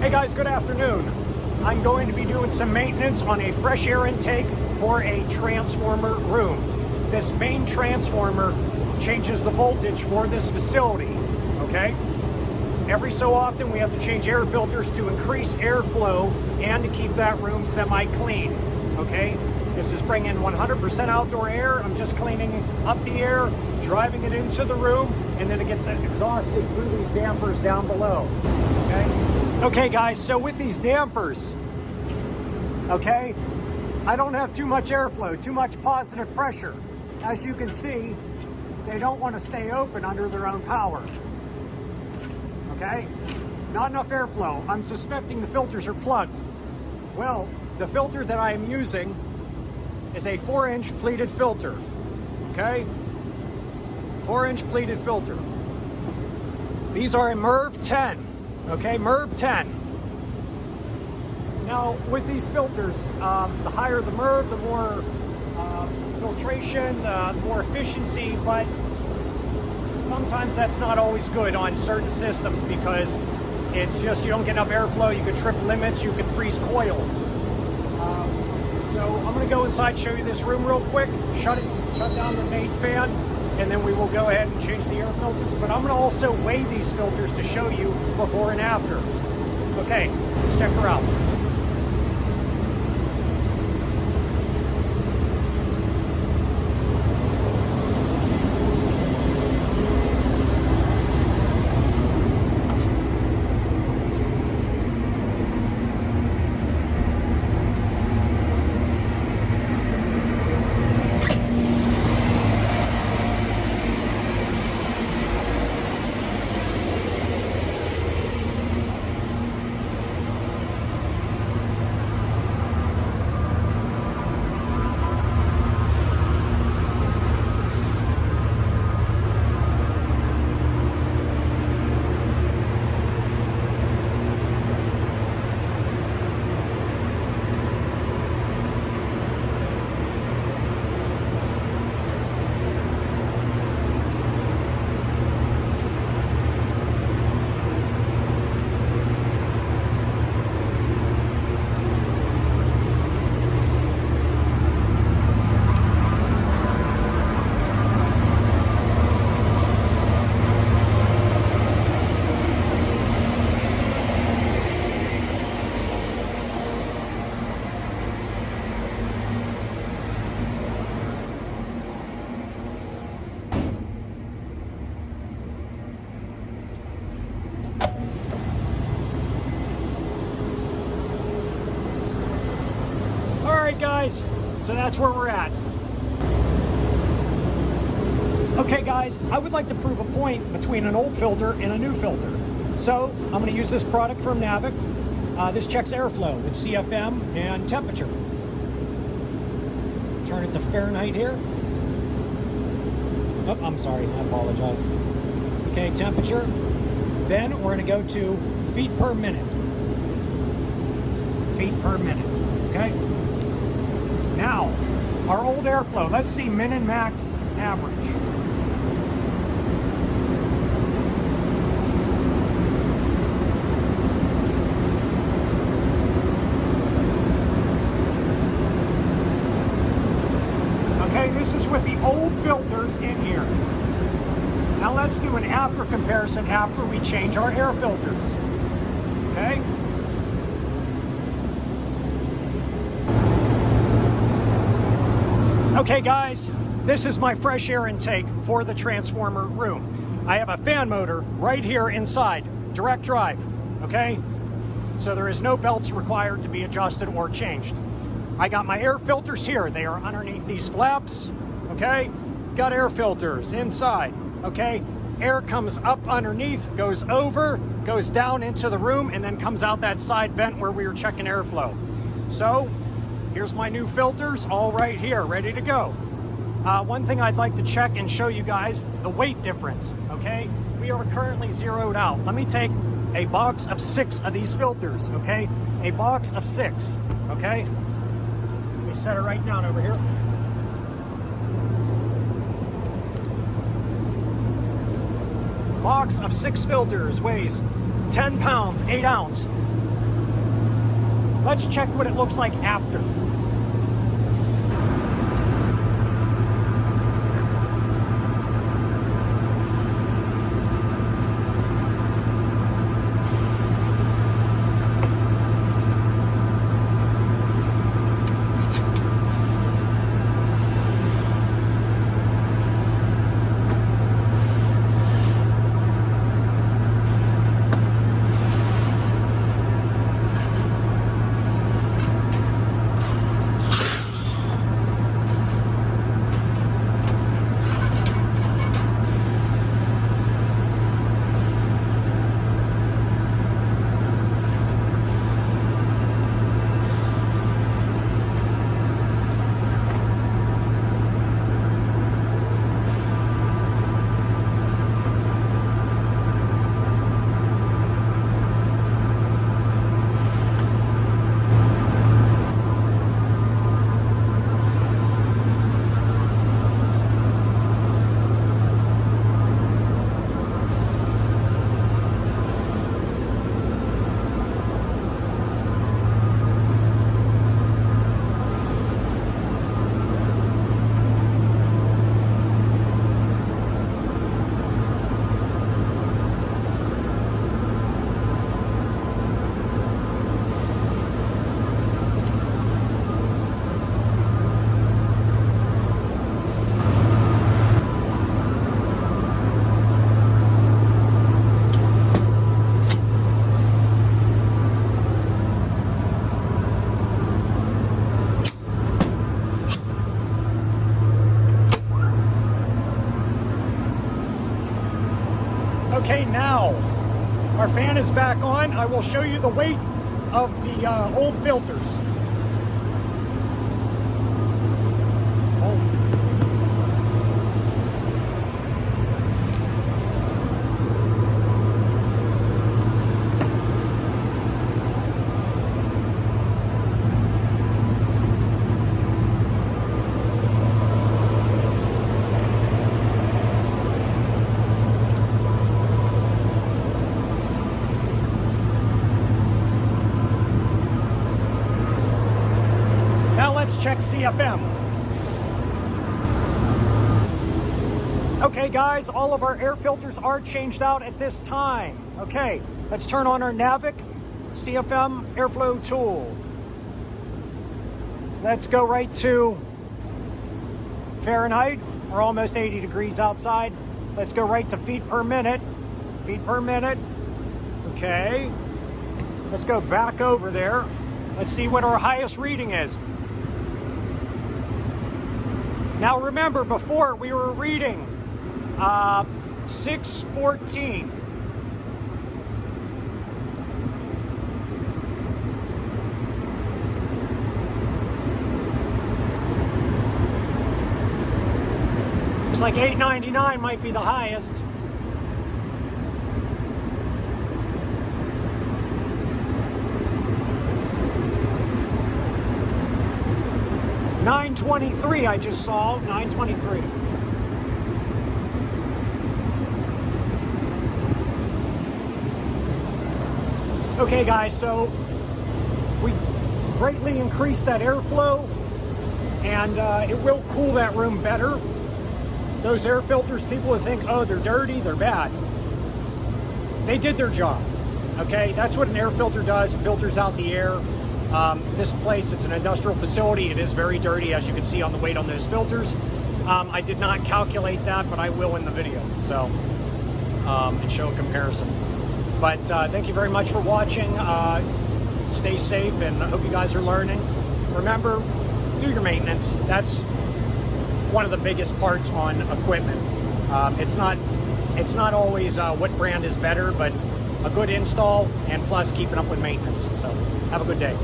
Hey guys, good afternoon. I'm going to be doing some maintenance on a fresh air intake for a transformer room. This main transformer changes the voltage for this facility, okay? Every so often we have to change air filters to increase airflow and to keep that room semi-clean, okay? This is bringing 100% outdoor air. I'm just cleaning up the air, driving it into the room, and then it gets exhausted through these dampers down below, okay? Okay guys, so with these dampers, okay, I don't have too much airflow, too much positive pressure. As you can see, they don't want to stay open under their own power. Okay? Not enough airflow. I'm suspecting the filters are plugged. Well, the filter that I am using is a 4-inch pleated filter. Okay? 4-inch pleated filter. These are a MERV 10. Okay, MERV 10. Now, with these filters, the higher the MERV, the more filtration, the more efficiency, but sometimes that's not always good on certain systems because it's just, you don't get enough airflow, you could trip limits, you could freeze coils. So I'm gonna go inside, show you this room real quick, shut down the main fan, and then we will go ahead and change the air filters. But I'm gonna also weigh these filters to show you before and after. Okay, let's check her out. Guys, so that's where we're at. Okay guys, I would like to prove a point between an old filter and a new filter. So I'm going to use this product from Hvac. This checks airflow with CFM and temperature. Turn it to Fahrenheit here. Oh, I'm sorry, I apologize. Okay, temperature. Then we're going to go to feet per minute. Feet per minute, okay? Now, our old airflow, let's see min and max average. Okay, this is with the old filters in here. Now let's do an after comparison after we change our air filters. Okay? Okay guys, this is my fresh air intake for the transformer room. I have a fan motor right here inside, direct drive, okay? So there is no belts required to be adjusted or changed. I got my air filters here. They are underneath these flaps, okay? Got air filters inside, okay? Air comes up underneath, goes over, goes down into the room, and then comes out that side vent where we were checking airflow. So, here's my new filters, all right here, ready to go. One thing I'd like to check and show you guys, the weight difference, okay? We are currently zeroed out. Let me take a box of 6 of these filters, okay? A box of 6, okay? Let me set it right down over here. Box of 6 filters weighs 10 pounds, 8 ounce. Let's check what it looks like after. Okay, now our fan is back on. I will show you the weight of the old filters. Now let's check CFM. Okay guys, all of our air filters are changed out at this time. Okay, let's turn on our Hvac CFM airflow tool. Let's go right to Fahrenheit. We're almost 80 degrees outside. Let's go right to feet per minute. Feet per minute. Okay. Let's go back over there. Let's see what our highest reading is. Now remember, before we were reading 614. It's like 899 might be the highest. $923 I just saw, $923. Okay guys, so we greatly increased that airflow and it will cool that room better. Those air filters, people would think, oh, they're dirty, they're bad. They did their job, okay? That's what an air filter does, it filters out the air. This place, it's an industrial facility. It is very dirty, as you can see on the weight on those filters. I did not calculate that, but I will in the video, so, and show a comparison. But thank you very much for watching. Stay safe, and I hope you guys are learning. Remember, do your maintenance. That's one of the biggest parts on equipment. It's not always what brand is better, but a good install and plus keeping up with maintenance. So have a good day.